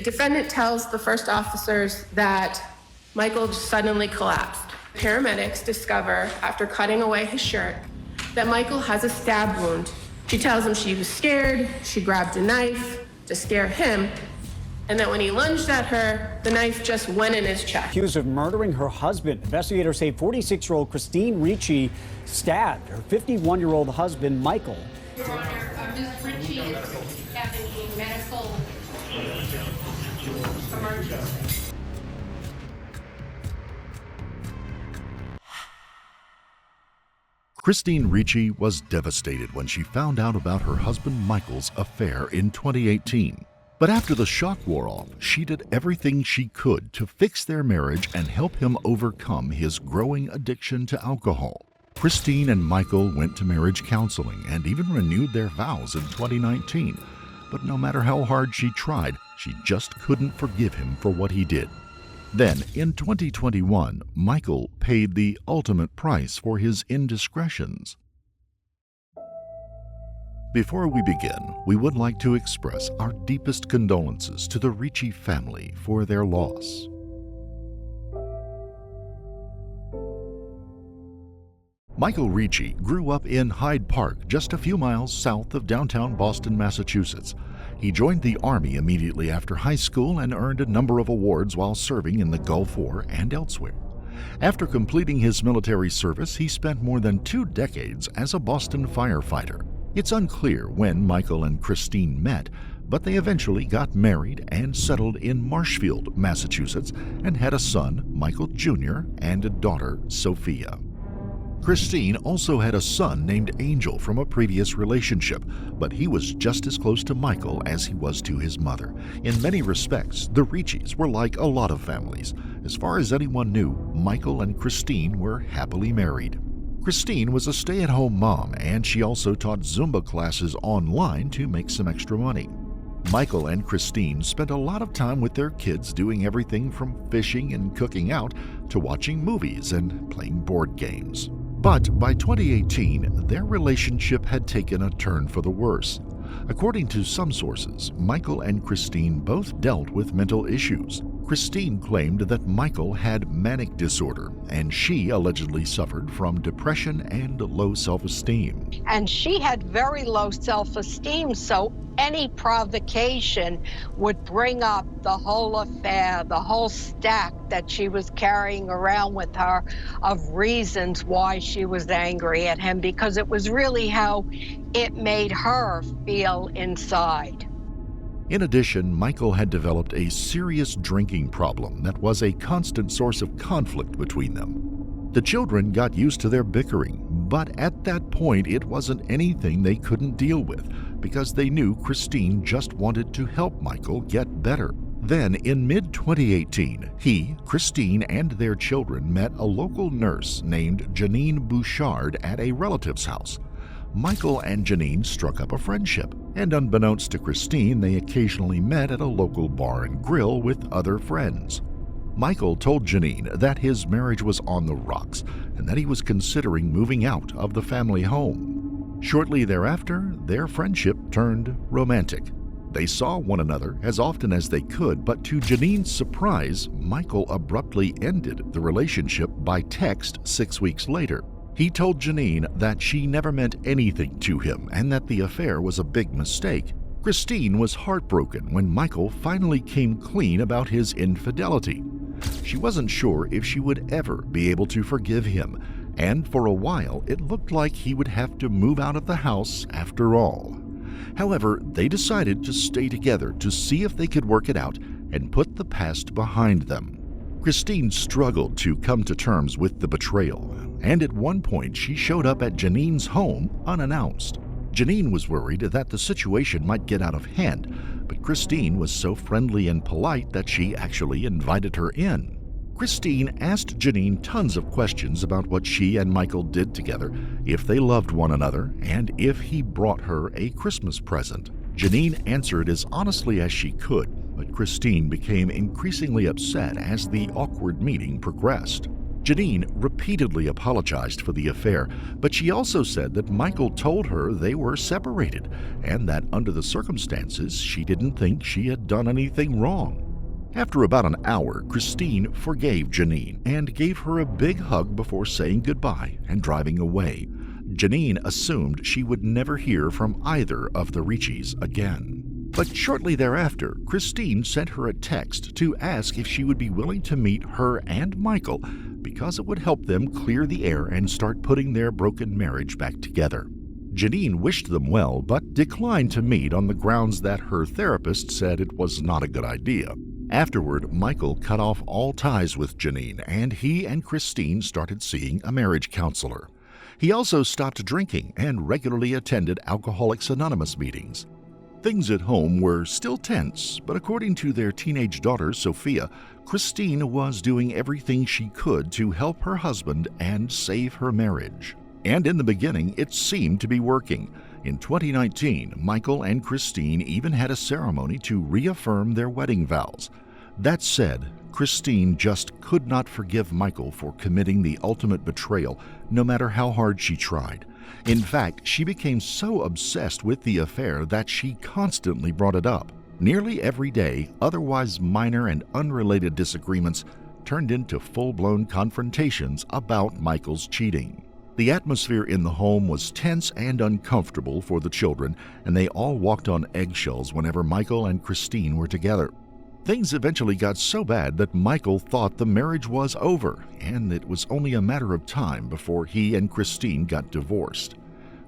defendant tells the first officers that Michael suddenly collapsed. Paramedics discover, after cutting away his shirt, that Michael has a stab wound. She tells him she was scared, she grabbed a knife to scare him, and that when he lunged at her, the knife just went in his chest. Accused of murdering her husband, investigators say 46-year-old Christine Ricci stabbed her 51-year-old husband, Michael. Your Honor, Ms. Ricci is having a medical emergency. Christine Ricci was devastated when she found out about her husband Michael's affair in 2018. But after the shock wore off, she did everything she could to fix their marriage and help him overcome his growing addiction to alcohol. Christine and Michael went to marriage counseling and even renewed their vows in 2019. But no matter how hard she tried, she just couldn't forgive him for what he did. Then, in 2021, Michael paid the ultimate price for his indiscretions. Before we begin, we would like to express our deepest condolences to the Ricci family for their loss. Michael Ricci grew up in Hyde Park, just a few miles south of downtown Boston, Massachusetts. He joined the Army immediately after high school and earned a number of awards while serving in the Gulf War and elsewhere. After completing his military service, he spent more than 2 decades as a Boston firefighter. It's unclear when Michael and Christine met, but they eventually got married and settled in Marshfield, Massachusetts, and had a son, Michael Jr., and a daughter, Sophia. Christine also had a son named Angel from a previous relationship, but he was just as close to Michael as he was to his mother. In many respects, the Riccis were like a lot of families. As far as anyone knew, Michael and Christine were happily married. Christine was a stay-at-home mom, and she also taught Zumba classes online to make some extra money. Michael and Christine spent a lot of time with their kids doing everything from fishing and cooking out to watching movies and playing board games. But by 2018, their relationship had taken a turn for the worse. According to some sources, Michael and Christine both dealt with mental issues. Christine claimed that Michael had manic disorder, and she allegedly suffered from depression and low self-esteem. And she had very low self-esteem, so any provocation would bring up the whole affair, the whole stack that she was carrying around with her of reasons why she was angry at him, because it was really how it made her feel inside. In addition, Michael had developed a serious drinking problem that was a constant source of conflict between them. The children got used to their bickering, but at that point it wasn't anything they couldn't deal with because they knew Christine just wanted to help Michael get better. Then, in mid-2018, he, Christine, and their children met a local nurse named Janine Bouchard at a relative's house. Michael and Janine struck up a friendship, and unbeknownst to Christine, they occasionally met at a local bar and grill with other friends. Michael told Janine that his marriage was on the rocks and that he was considering moving out of the family home. Shortly thereafter, their friendship turned romantic. They saw one another as often as they could, but to Janine's surprise, Michael abruptly ended the relationship by text 6 weeks later. He told Janine that she never meant anything to him and that the affair was a big mistake. Christine was heartbroken when Michael finally came clean about his infidelity. She wasn't sure if she would ever be able to forgive him, and for a while it looked like he would have to move out of the house after all. However, they decided to stay together to see if they could work it out and put the past behind them. Christine struggled to come to terms with the betrayal, and at one point she showed up at Janine's home unannounced. Janine was worried that the situation might get out of hand, but Christine was so friendly and polite that she actually invited her in. Christine asked Janine tons of questions about what she and Michael did together, if they loved one another, and if he brought her a Christmas present. Janine answered as honestly as she could, but Christine became increasingly upset as the awkward meeting progressed. Janine repeatedly apologized for the affair, but she also said that Michael told her they were separated and that under the circumstances, she didn't think she had done anything wrong. After about an hour, Christine forgave Janine and gave her a big hug before saying goodbye and driving away. Janine assumed she would never hear from either of the Riccis again. But shortly thereafter, Christine sent her a text to ask if she would be willing to meet her and Michael because it would help them clear the air and start putting their broken marriage back together. Janine wished them well, but declined to meet on the grounds that her therapist said it was not a good idea. Afterward, Michael cut off all ties with Janine, and he and Christine started seeing a marriage counselor. He also stopped drinking and regularly attended Alcoholics Anonymous meetings. Things at home were still tense, but according to their teenage daughter, Sophia, Christine was doing everything she could to help her husband and save her marriage. And in the beginning, it seemed to be working. In 2019, Michael and Christine even had a ceremony to reaffirm their wedding vows. That said, Christine just could not forgive Michael for committing the ultimate betrayal, no matter how hard she tried. In fact, she became so obsessed with the affair that she constantly brought it up. Nearly every day, otherwise minor and unrelated disagreements turned into full-blown confrontations about Michael's cheating. The atmosphere in the home was tense and uncomfortable for the children, and they all walked on eggshells whenever Michael and Christine were together. Things eventually got so bad that Michael thought the marriage was over, and it was only a matter of time before he and Christine got divorced.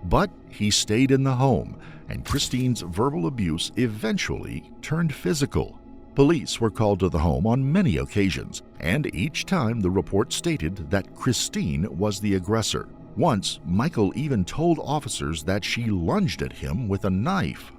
But he stayed in the home, and Christine's verbal abuse eventually turned physical. Police were called to the home on many occasions, and each time the report stated that Christine was the aggressor. Once, Michael even told officers that she lunged at him with a knife.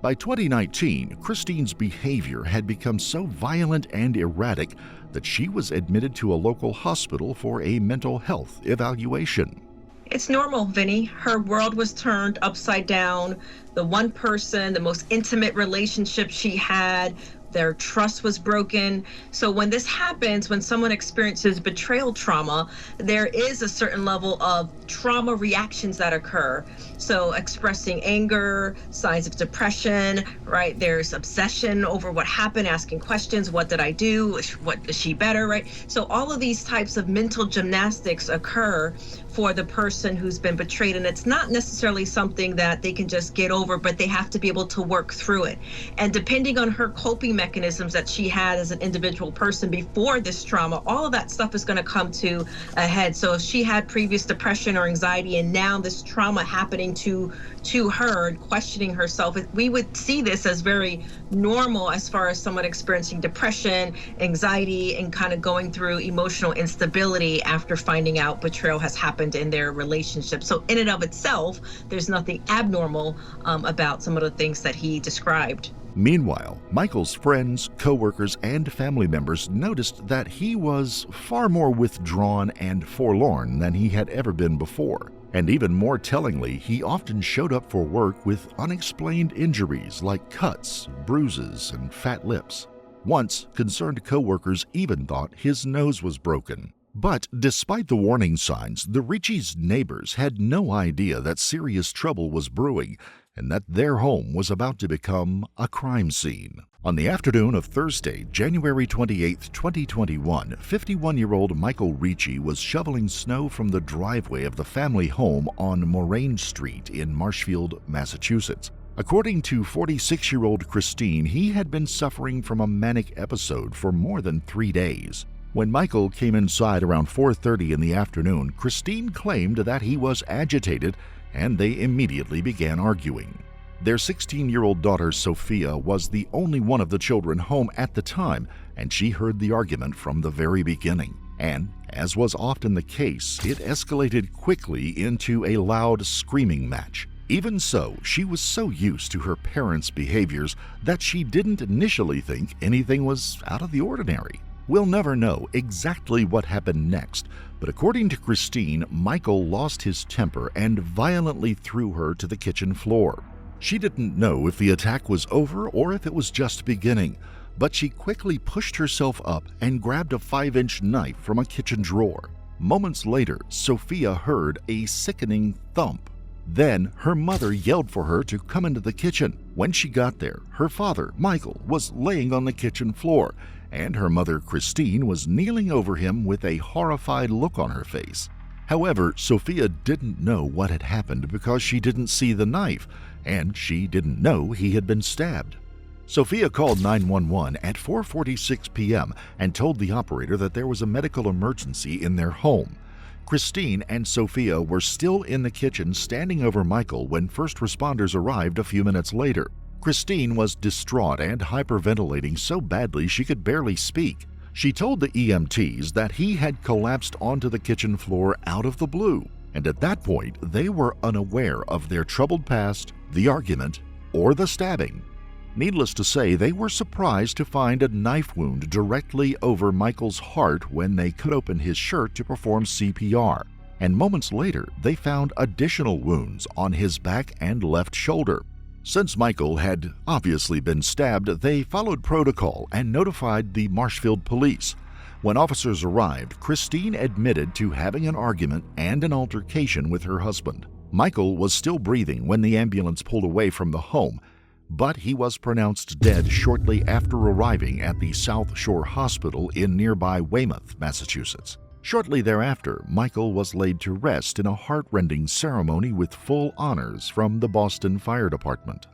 By 2019, Christine's behavior had become so violent and erratic that she was admitted to a local hospital for a mental health evaluation. It's normal, Vinny. Her world was turned upside down. The one person, the most intimate relationship she had, their trust was broken. So when this happens, when someone experiences betrayal trauma, there is a certain level of trauma reactions that occur. So expressing anger, signs of depression, right? There's obsession over what happened, asking questions. What did I do? What is she better, right? So all of these types of mental gymnastics occur for the person who's been betrayed. And it's not necessarily something that they can just get over, but they have to be able to work through it. And depending on her coping mechanisms that she had as an individual person before this trauma, all of that stuff is going to come to a head. So if she had previous depression or anxiety and now this trauma happening to her and questioning herself, we would see this as very normal as far as someone experiencing depression, anxiety, and kind of going through emotional instability after finding out betrayal has happened in their relationship. So in and of itself, there's nothing abnormal about some of the things that he described. Meanwhile, Michael's friends, co-workers, and family members noticed that he was far more withdrawn and forlorn than he had ever been before. And even more tellingly, he often showed up for work with unexplained injuries like cuts, bruises, and fat lips. Once, concerned co-workers even thought his nose was broken. But despite the warning signs, the Ricci's neighbors had no idea that serious trouble was brewing and that their home was about to become a crime scene. On the afternoon of Thursday, January 28, 2021, 51-year-old Michael Ricci was shoveling snow from the driveway of the family home on Moraine Street in Marshfield, Massachusetts. According to 46-year-old Christine, he had been suffering from a manic episode for more than 3 days. When Michael came inside around 4:30 in the afternoon, Christine claimed that he was agitated, and they immediately began arguing. Their 16-year-old daughter, Sophia, was the only one of the children home at the time, and she heard the argument from the very beginning. And, as was often the case, it escalated quickly into a loud screaming match. Even so, she was so used to her parents' behaviors that she didn't initially think anything was out of the ordinary. We'll never know exactly what happened next, but according to Christine, Michael lost his temper and violently threw her to the kitchen floor. She didn't know if the attack was over or if it was just beginning, but she quickly pushed herself up and grabbed a 5-inch knife from a kitchen drawer. Moments later, Sophia heard a sickening thump. Then her mother yelled for her to come into the kitchen. When she got there, her father, Michael, was laying on the kitchen floor, and her mother, Christine, was kneeling over him with a horrified look on her face. However, Sophia didn't know what had happened because she didn't see the knife, and she didn't know he had been stabbed. Sophia called 911 at 4:46 p.m. and told the operator that there was a medical emergency in their home. Christine and Sophia were still in the kitchen standing over Michael when first responders arrived a few minutes later. Christine was distraught and hyperventilating so badly she could barely speak. She told the EMTs that he had collapsed onto the kitchen floor out of the blue, and at that point they were unaware of their troubled past, the argument, or the stabbing. Needless to say, they were surprised to find a knife wound directly over Michael's heart when they cut open his shirt to perform CPR, and moments later they found additional wounds on his back and left shoulder. Since Michael had obviously been stabbed, they followed protocol and notified the Marshfield police. When officers arrived, Christine admitted to having an argument and an altercation with her husband. Michael was still breathing when the ambulance pulled away from the home, but he was pronounced dead shortly after arriving at the South Shore Hospital in nearby Weymouth, Massachusetts. Shortly thereafter, Michael was laid to rest in a heart-rending ceremony with full honors from the Boston Fire Department.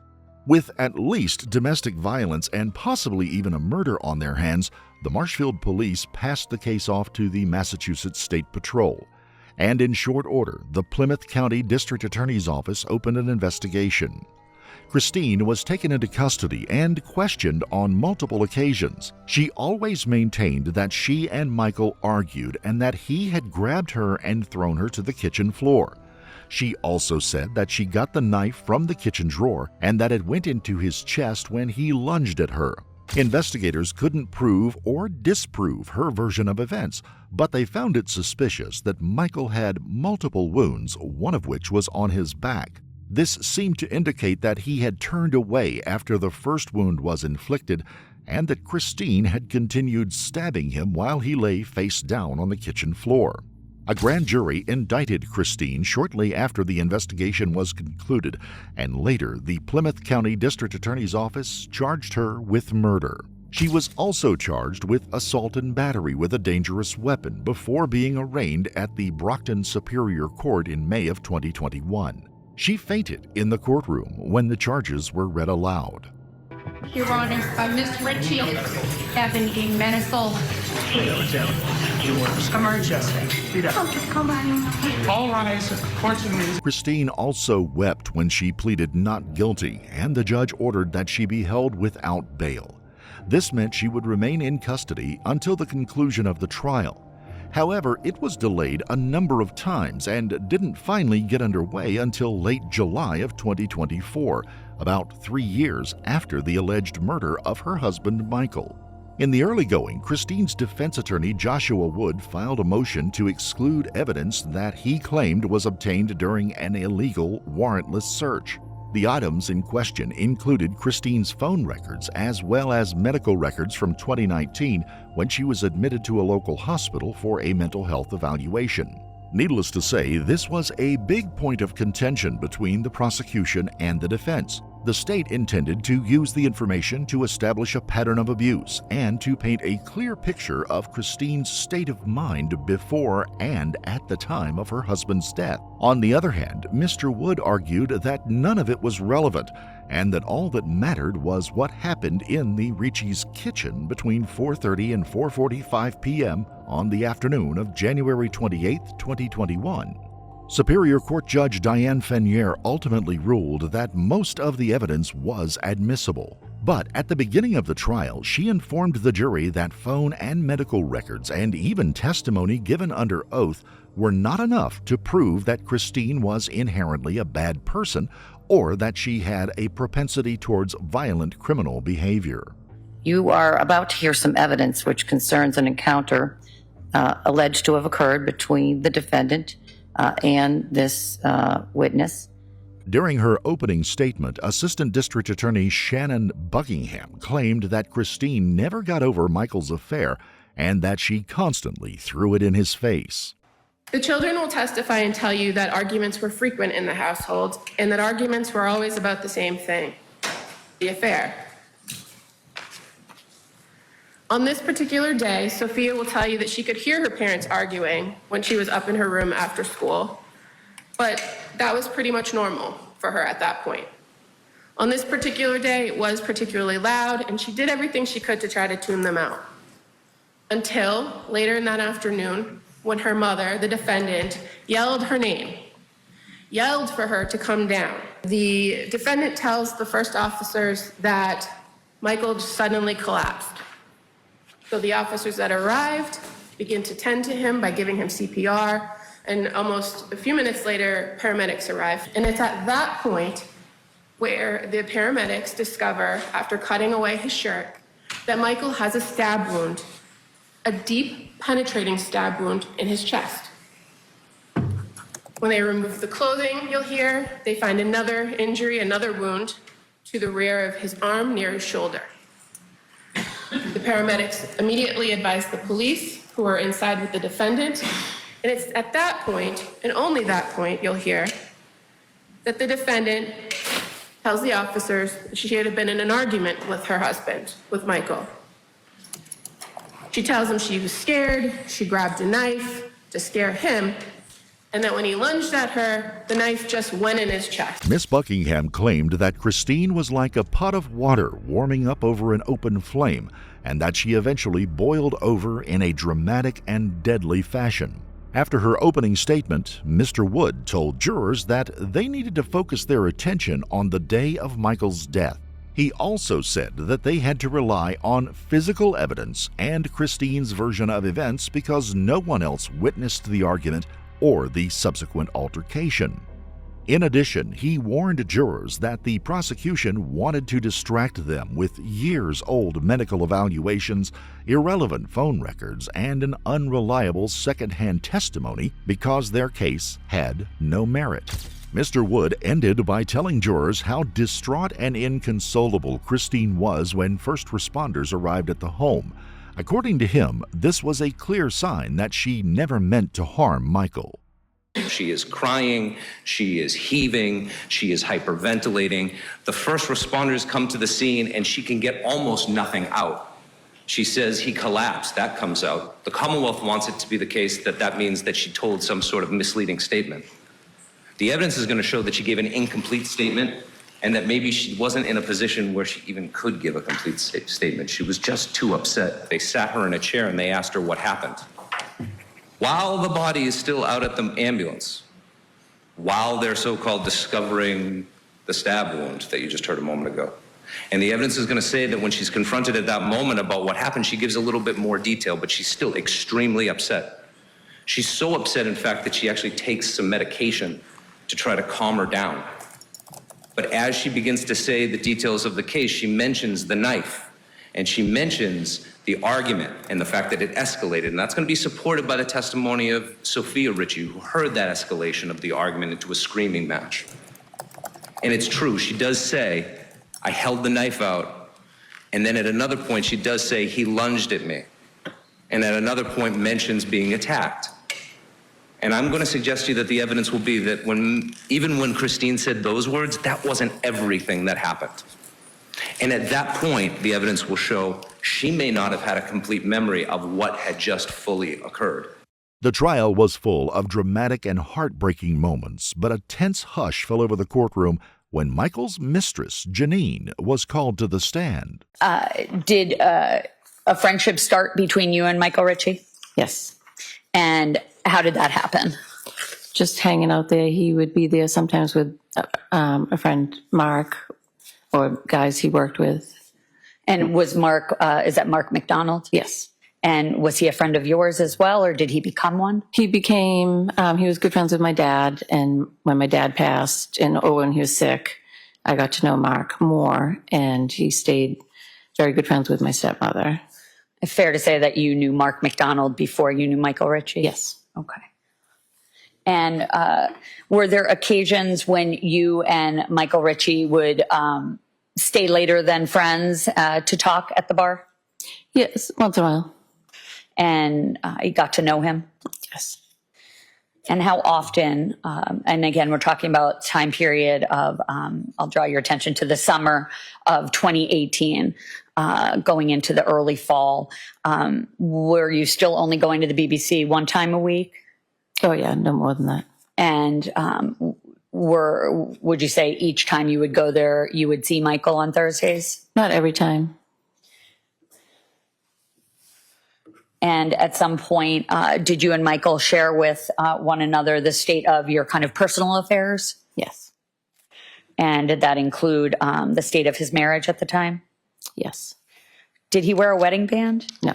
With at least domestic violence and possibly even a murder on their hands, the Marshfield police passed the case off to the Massachusetts State Patrol. And in short order, the Plymouth County District Attorney's Office opened an investigation. Christine was taken into custody and questioned on multiple occasions. She always maintained that she and Michael argued and that he had grabbed her and thrown her to the kitchen floor. She also said that she got the knife from the kitchen drawer and that it went into his chest when he lunged at her. Investigators couldn't prove or disprove her version of events, but they found it suspicious that Michael had multiple wounds, one of which was on his back. This seemed to indicate that he had turned away after the first wound was inflicted and that Christine had continued stabbing him while he lay face down on the kitchen floor. A grand jury indicted Christine shortly after the investigation was concluded, and later the Plymouth County District Attorney's Office charged her with murder. She was also charged with assault and battery with a dangerous weapon before being arraigned at the Brockton Superior Court in May of 2021. She fainted in the courtroom when the charges were read aloud. Your Honor, Miss Ricci having a medical emergency. Come on. All rise. Fortunately, Christine also wept when she pleaded not guilty, and the judge ordered that she be held without bail. This meant she would remain in custody until the conclusion of the trial. However, it was delayed a number of times and didn't finally get underway until late July of 2024, about 3 years after the alleged murder of her husband Michael. In the early going, Christine's defense attorney Joshua Wood filed a motion to exclude evidence that he claimed was obtained during an illegal, warrantless search. The items in question included Christine's phone records as well as medical records from 2019 when she was admitted to a local hospital for a mental health evaluation. Needless to say, this was a big point of contention between the prosecution and the defense. The state intended to use the information to establish a pattern of abuse and to paint a clear picture of Christine's state of mind before and at the time of her husband's death. On the other hand, Mr. Wood argued that none of it was relevant and that all that mattered was what happened in the Ricci's kitchen between 4:30 and 4:45 p.m. on the afternoon of January 28, 2021. Superior Court Judge Diane Fenier ultimately ruled that most of the evidence was admissible. But at the beginning of the trial, she informed the jury that phone and medical records and even testimony given under oath were not enough to prove that Christine was inherently a bad person or that she had a propensity towards violent criminal behavior. You are about to hear some evidence which concerns an encounter alleged to have occurred between the defendant and this witness. During her opening statement, Assistant District Attorney Shannon Buckingham claimed that Christine never got over Michael's affair and that she constantly threw it in his face. The children will testify and tell you that arguments were frequent in the household and that arguments were always about the same thing, the affair. On this particular day, Sophia will tell you that she could hear her parents arguing when she was up in her room after school, but that was pretty much normal for her at that point. On this particular day, it was particularly loud, and she did everything she could to try to tune them out. Until later in that afternoon, when her mother, the defendant, yelled her name, yelled for her to come down. The defendant tells the first officers that Michael suddenly collapsed. So the officers that arrived begin to tend to him by giving him CPR, and almost a few minutes later, paramedics arrive. And it's at that point where the paramedics discover, after cutting away his shirt, that Michael has a stab wound, a deep, penetrating stab wound in his chest. When they remove the clothing, you'll hear, they find another injury, another wound to the rear of his arm near his shoulder. The paramedics immediately advise the police, who are inside with the defendant, and it's at that point, and only that point, you'll hear that the defendant tells the officers that she had been in an argument with her husband, with Michael. She tells him she was scared, she grabbed a knife to scare him, and that when he lunged at her, the knife just went in his chest. Miss Buckingham claimed that Christine was like a pot of water warming up over an open flame, and that she eventually boiled over in a dramatic and deadly fashion. After her opening statement, Mr. Wood told jurors that they needed to focus their attention on the day of Michael's death. He also said that they had to rely on physical evidence and Christine's version of events because no one else witnessed the argument or the subsequent altercation. In addition, he warned jurors that the prosecution wanted to distract them with years-old medical evaluations, irrelevant phone records, and an unreliable second-hand testimony because their case had no merit. Mr. Wood ended by telling jurors how distraught and inconsolable Christine was when first responders arrived at the home. According to him, this was a clear sign that she never meant to harm Michael. She is crying, she is heaving, she is hyperventilating. The first responders come to the scene and she can get almost nothing out. She says he collapsed, that comes out. The Commonwealth wants it to be the case that that means that she told some sort of misleading statement. The evidence is going to show that she gave an incomplete statement and that maybe she wasn't in a position where she even could give a complete statement. She was just too upset. They sat her in a chair and they asked her what happened. While the body is still out at the ambulance, while they're so-called discovering the stab wound that you just heard a moment ago. And the evidence is going to say that when she's confronted at that moment about what happened, she gives a little bit more detail, but she's still extremely upset. She's so upset, in fact, that she actually takes some medication to try to calm her down. But as she begins to say the details of the case, she mentions the knife, and she mentions the argument and the fact that it escalated. And that's going to be supported by the testimony of Sophia Ricci, who heard that escalation of the argument into a screaming match. And it's true, she does say, I held the knife out, and then at another point she does say, he lunged at me. And at another point mentions being attacked. And I'm going to suggest to you that the evidence will be that even when Christine said those words, that wasn't everything that happened. And at that point, the evidence will show she may not have had a complete memory of what had just fully occurred. The trial was full of dramatic and heartbreaking moments, but a tense hush fell over the courtroom when Michael's mistress, Janine, was called to the stand. Did a friendship start between you and Michael Ricci? Yes. And how did that happen? Just hanging out there. He would be there sometimes with a friend, Mark, or guys he worked with. And was Mark, is that Mark McDonald? Yes. And was he a friend of yours as well, or did he become one? He became, he was good friends with my dad. And when my dad passed and when he was sick, I got to know Mark more. And he stayed very good friends with my stepmother. Fair to say that you knew Mark McDonald before you knew Michael Ricci? Yes. Okay. And were there occasions when you and Michael Ricci would stay later than friends to talk at the bar? Yes, once in a while. And you got to know him? Yes. And how often, and again, we're talking about time period of, I'll draw your attention to the summer of 2018, going into the early fall. Were you still only going to the BBC one time a week? Oh, yeah, no more than that. And would you say each time you would go there, you would see Michael on Thursdays? Not every time. And at some point, did you and Michael share with one another the state of your kind of personal affairs? Yes. And did that include the state of his marriage at the time? Yes. Did he wear a wedding band? No.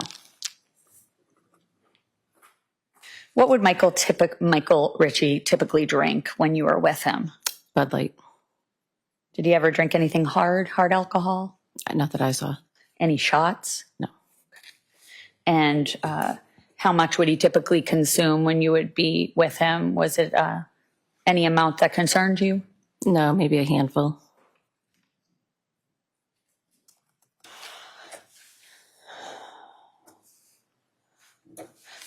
What would Michael Ricci typically drink when you were with him? Bud Light. Did he ever drink anything hard alcohol? Not that I saw. Any shots? No. And how much would he typically consume when you would be with him? Was it any amount that concerned you? No, maybe a handful.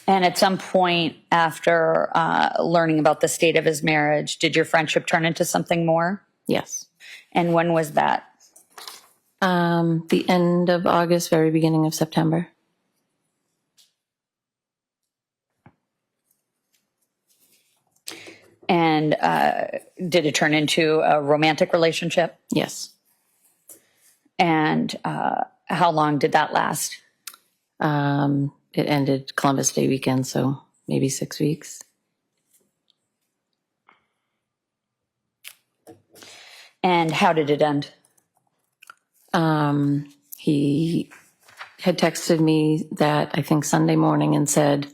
And at some point after learning about the state of his marriage, did your friendship turn into something more? Yes. And when was that? The end of August, very beginning of September. And did it turn into a romantic relationship? Yes. And how long did that last? It ended Columbus Day weekend, so maybe 6 weeks. And how did it end? He had texted me that I think Sunday morning and said,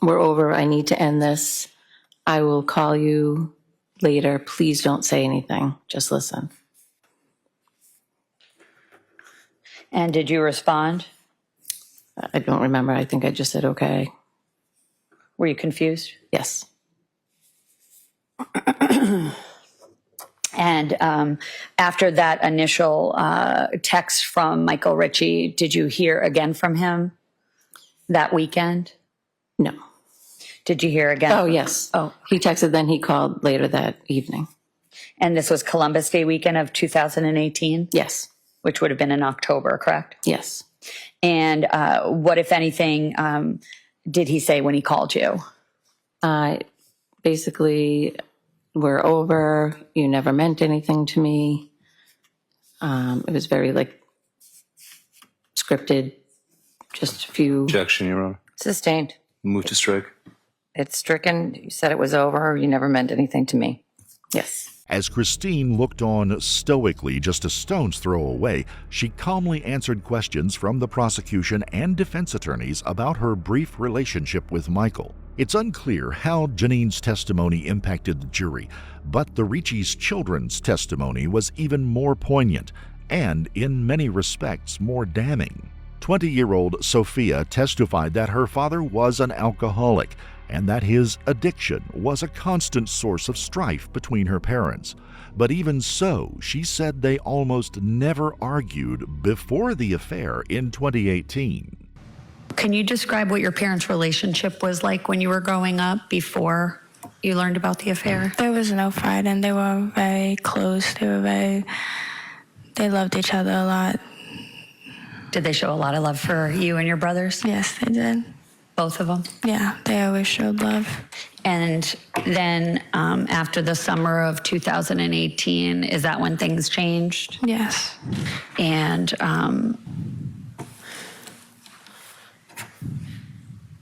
"We're over. I need to end this. I will call you later. Please don't say anything. Just listen." And did you respond? I don't remember. I think I just said, okay. Were you confused? Yes. And after that initial text from Michael Ricci, did you hear again from him that weekend? No. Did you hear again? Oh, yes. Oh, he texted, then he called later that evening. And this was Columbus Day weekend of 2018? Yes. Which would have been in October, correct? Yes. And what, if anything, did he say when he called you? Basically, we're over. You never meant anything to me. It was very scripted, just a few. Objection, Your Honor. Sustained. Move to strike. It's stricken. You said it was over. You never meant anything to me. Yes. As Christine looked on stoically just a stone's throw away, she calmly answered questions from the prosecution and defense attorneys about her brief relationship with Michael. It's unclear how Janine's testimony impacted the jury, but the Ricci's children's testimony was even more poignant and, in many respects, more damning. 20-year-old Sophia testified that her father was an alcoholic and that his addiction was a constant source of strife between her parents. But even so, she said they almost never argued before the affair in 2018. Can you describe what your parents' relationship was like when you were growing up before you learned about the affair? There was no fight, and they were very close. They loved each other a lot. Did they show a lot of love for you and your brothers? Yes, they did. Both of them? Yeah, they always showed love. And then after the summer of 2018, is that when things changed? Yes. And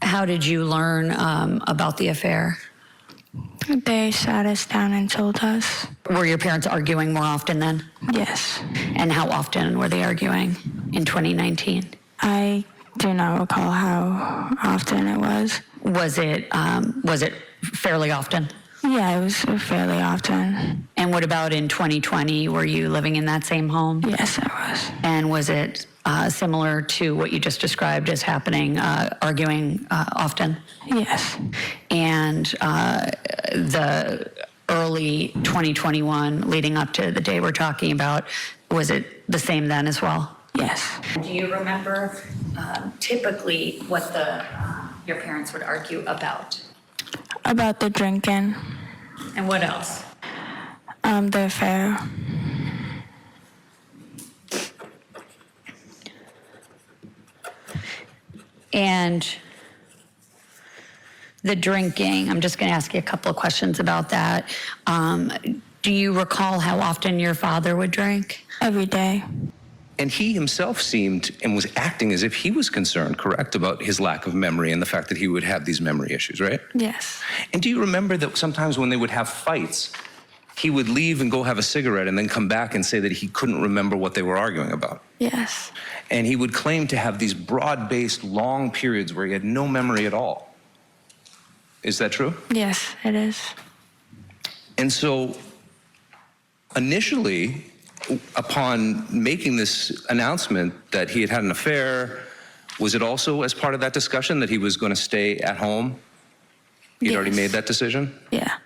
how did you learn about the affair? They sat us down and told us. Were your parents arguing more often then? Yes. And how often were they arguing in 2019? I do not recall how often it was. Was it fairly often? Yeah, it was fairly often. And what about in 2020? Were you living in that same home? Yes, I was. And was it similar to what you just described as happening, arguing often? Yes. And the early 2021 leading up to the day we're talking about, was it the same then as well? Yes. Do you remember typically what your parents would argue about? About the drinking. And what else? The affair. And the drinking, I'm just going to ask you a couple of questions about that. Do you recall how often your father would drink? Every day. And he himself seemed and was acting as if he was concerned, correct, about his lack of memory and the fact that he would have these memory issues, right? Yes. And do you remember that sometimes when they would have fights, he would leave and go have a cigarette and then come back and say that he couldn't remember what they were arguing about? Yes. And he would claim to have these broad-based, long periods where he had no memory at all. Is that true? Yes, it is. And so initially, upon making this announcement that he had had an affair, was it also as part of that discussion that he was going to stay at home? He'd already made that decision? Yeah.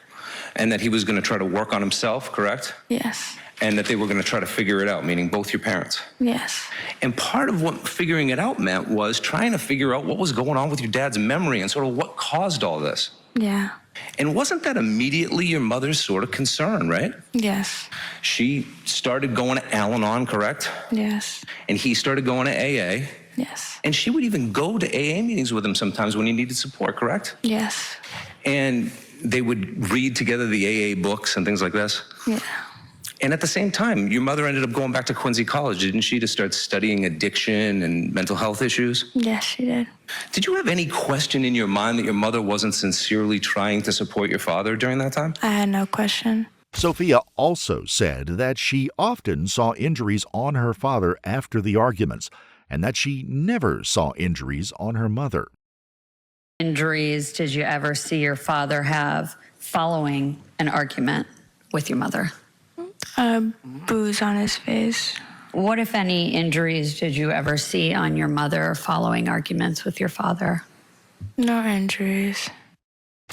And that he was going to try to work on himself, correct? Yes. And that they were going to try to figure it out, meaning both your parents. Yes. And part of what figuring it out meant was trying to figure out what was going on with your dad's memory and sort of what caused all this. Yeah. And wasn't that immediately your mother's sort of concern, right? Yes. She started going to Al-Anon, correct? Yes. And he started going to AA. Yes. And she would even go to AA meetings with him sometimes when he needed support, correct? Yes. And they would read together the AA books and things like this. Yeah. And at the same time, your mother ended up going back to Quincy College, didn't she, to start studying addiction and mental health issues? Yes, she did. Did you have any question in your mind that your mother wasn't sincerely trying to support your father during that time? I had no question. Sophia also said that she often saw injuries on her father after the arguments, and that she never saw injuries on her mother. Injuries did you ever see your father have following an argument with your mother? Bruise on his face. What, if any, injuries did you ever see on your mother following arguments with your father? No injuries.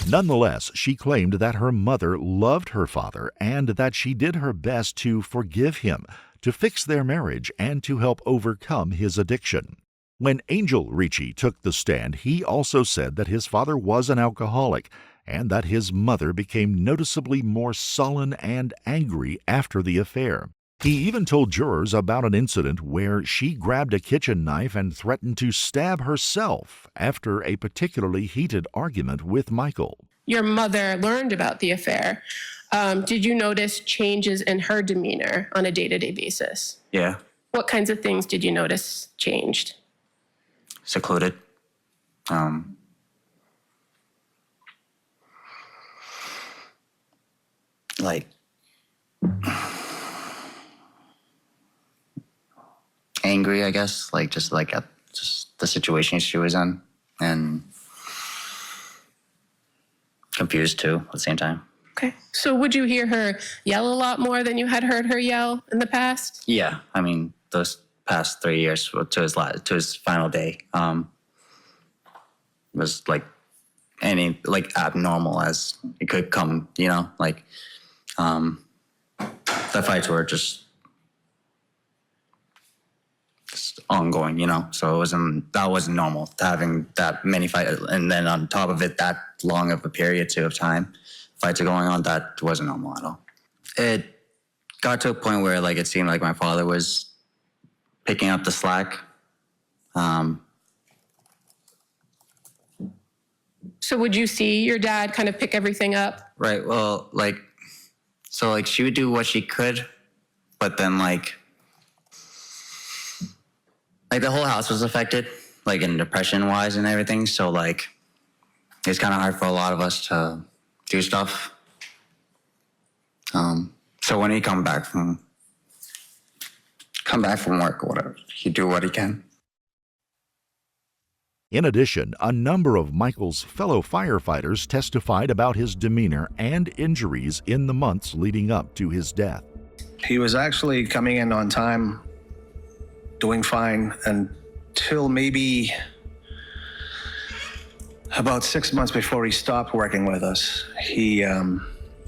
Nonetheless, she claimed that her mother loved her father and that she did her best to forgive him, to fix their marriage, and to help overcome his addiction. When Angel Ricci took the stand, he also said that his father was an alcoholic and that his mother became noticeably more sullen and angry after the affair. He even told jurors about an incident where she grabbed a kitchen knife and threatened to stab herself after a particularly heated argument with Michael. Your mother learned about the affair. Did you notice changes in her demeanor on a day-to-day basis? Yeah. What kinds of things did you notice changed? Secluded. Like angry, I guess, like just like at just the situation she was in, and confused too at the same time. Okay. So would you hear her yell a lot more than you had heard her yell in the past? Yeah, I mean, those past 3 years to his final day was like abnormal as it could come, you know, like the fights were just ongoing, you know, so that wasn't normal, having that many fights, and then on top of it, that long of a period of time, fights are going on, that wasn't normal at all. It got to a point where like it seemed like my father was picking up the slack. So would you see your dad kind of pick everything up? Right, well, like, so like she would do what she could, but then like the whole house was affected, like in depression wise and everything. So like, it's kind of hard for a lot of us to do stuff. So when he come back from work or whatever, he do what he can. In addition, a number of Michael's fellow firefighters testified about his demeanor and injuries in the months leading up to his death. He was actually coming in on time, doing fine, until maybe about 6 months before he stopped working with us. He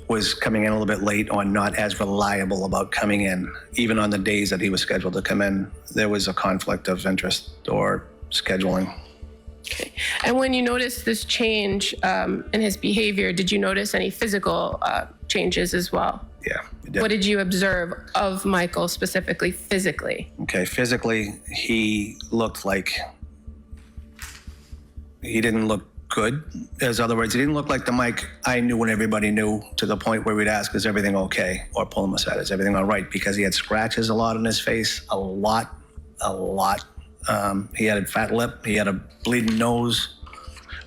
was coming in a little bit late, on not as reliable about coming in. Even on the days that he was scheduled to come in, there was a conflict of interest or scheduling. Okay. And when you noticed this change in his behavior, did you notice any physical changes as well? Yeah. It did. What did you observe of Michael specifically physically? Okay, physically, he looked like he didn't look good. In other words, he didn't look like the Mike I knew when everybody knew, to the point where we'd ask, is everything okay? Or pull him aside, is everything all right? Because he had scratches a lot on his face, a lot. He had a fat lip, he had a bleeding nose.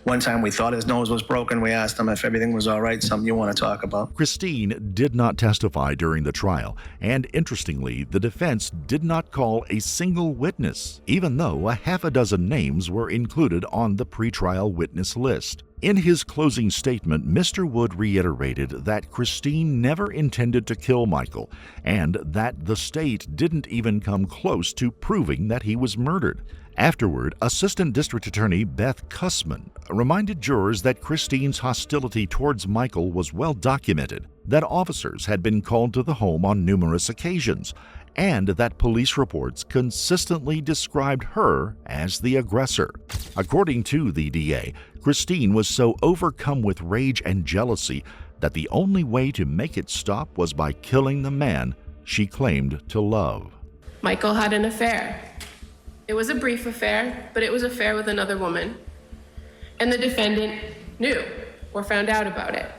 One time we thought his nose was broken. We asked him if everything was all right, something you want to talk about. Christine did not testify during the trial, and interestingly, the defense did not call a single witness, even though a half a dozen names were included on the pretrial witness list. In his closing statement, Mr. Wood reiterated that Christine never intended to kill Michael, and that the state didn't even come close to proving that he was murdered. Afterward, Assistant District Attorney Beth Kussman reminded jurors that Christine's hostility towards Michael was well documented, that officers had been called to the home on numerous occasions, and that police reports consistently described her as the aggressor. According to the DA, Christine was so overcome with rage and jealousy that the only way to make it stop was by killing the man she claimed to love. Michael had an affair. It was a brief affair, but it was an affair with another woman. And the defendant knew or found out about it.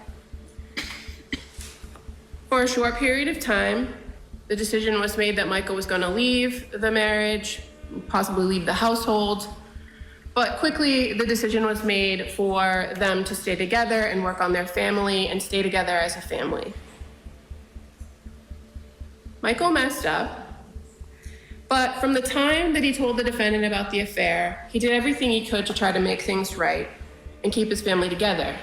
For a short period of time, the decision was made that Michael was going to leave the marriage, possibly leave the household. But quickly, the decision was made for them to stay together and work on their family and stay together as a family. Michael messed up. But from the time that he told the defendant about the affair, he did everything he could to try to make things right and keep his family together.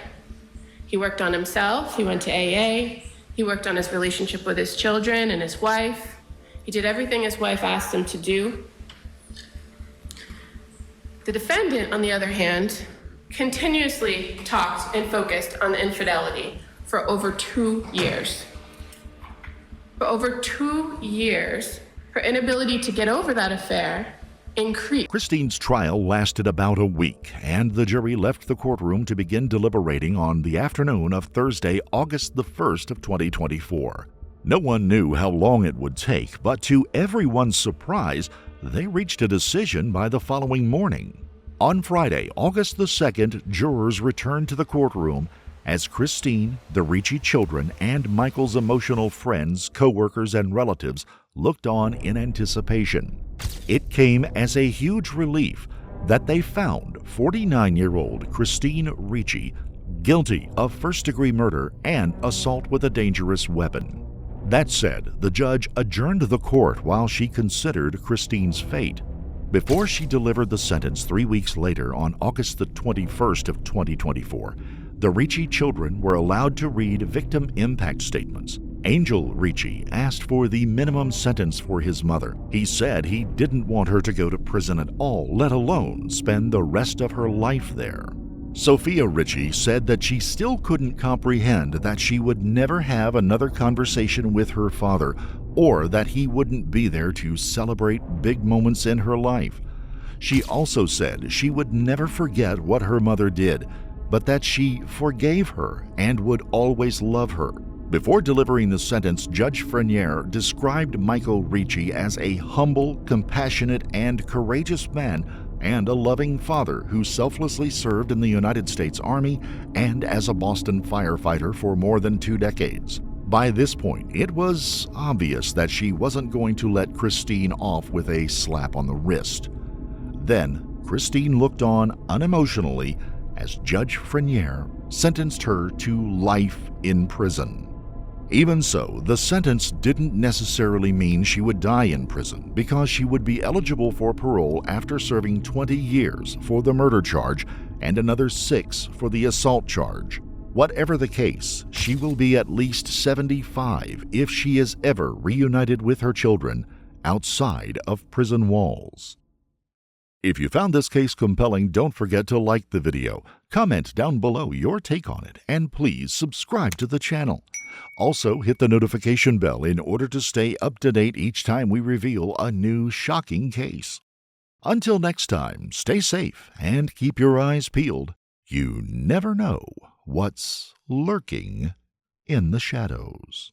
He worked on himself, he went to AA, he worked on his relationship with his children and his wife. He did everything his wife asked him to do. The defendant, on the other hand, continuously talked and focused on the infidelity for over 2 years. For over 2 years, her inability to get over that affair increased. Christine's trial lasted about a week, and the jury left the courtroom to begin deliberating on the afternoon of Thursday, August the 1st of 2024. No one knew how long it would take, but to everyone's surprise, they reached a decision by the following morning. On Friday, August the 2nd, jurors returned to the courtroom as Christine, the Ricci children, and Michael's emotional friends, co-workers, and relatives looked on in anticipation. It came as a huge relief that they found 49-year-old Christine Ricci guilty of first-degree murder and assault with a dangerous weapon. That said, the judge adjourned the court while she considered Christine's fate. Before she delivered the sentence 3 weeks later on August the 21st of 2024, the Ricci children were allowed to read victim impact statements. Angel Ricci asked for the minimum sentence for his mother. He said he didn't want her to go to prison at all, let alone spend the rest of her life there. Sophia Ricci said that she still couldn't comprehend that she would never have another conversation with her father, or that he wouldn't be there to celebrate big moments in her life. She also said she would never forget what her mother did, but that she forgave her and would always love her. Before delivering the sentence, Judge Frenier described Michael Ricci as a humble, compassionate, and courageous man, and a loving father who selflessly served in the United States Army and as a Boston firefighter for more than 2 decades. By this point, it was obvious that she wasn't going to let Christine off with a slap on the wrist. Then, Christine looked on unemotionally as Judge Frenier sentenced her to life in prison. Even so, the sentence didn't necessarily mean she would die in prison, because she would be eligible for parole after serving 20 years for the murder charge and another 6 for the assault charge. Whatever the case, she will be at least 75 if she is ever reunited with her children outside of prison walls. If you found this case compelling, don't forget to like the video, comment down below your take on it, and please subscribe to the channel. Also, hit the notification bell in order to stay up to date each time we reveal a new shocking case. Until next time, stay safe and keep your eyes peeled. You never know what's lurking in the shadows.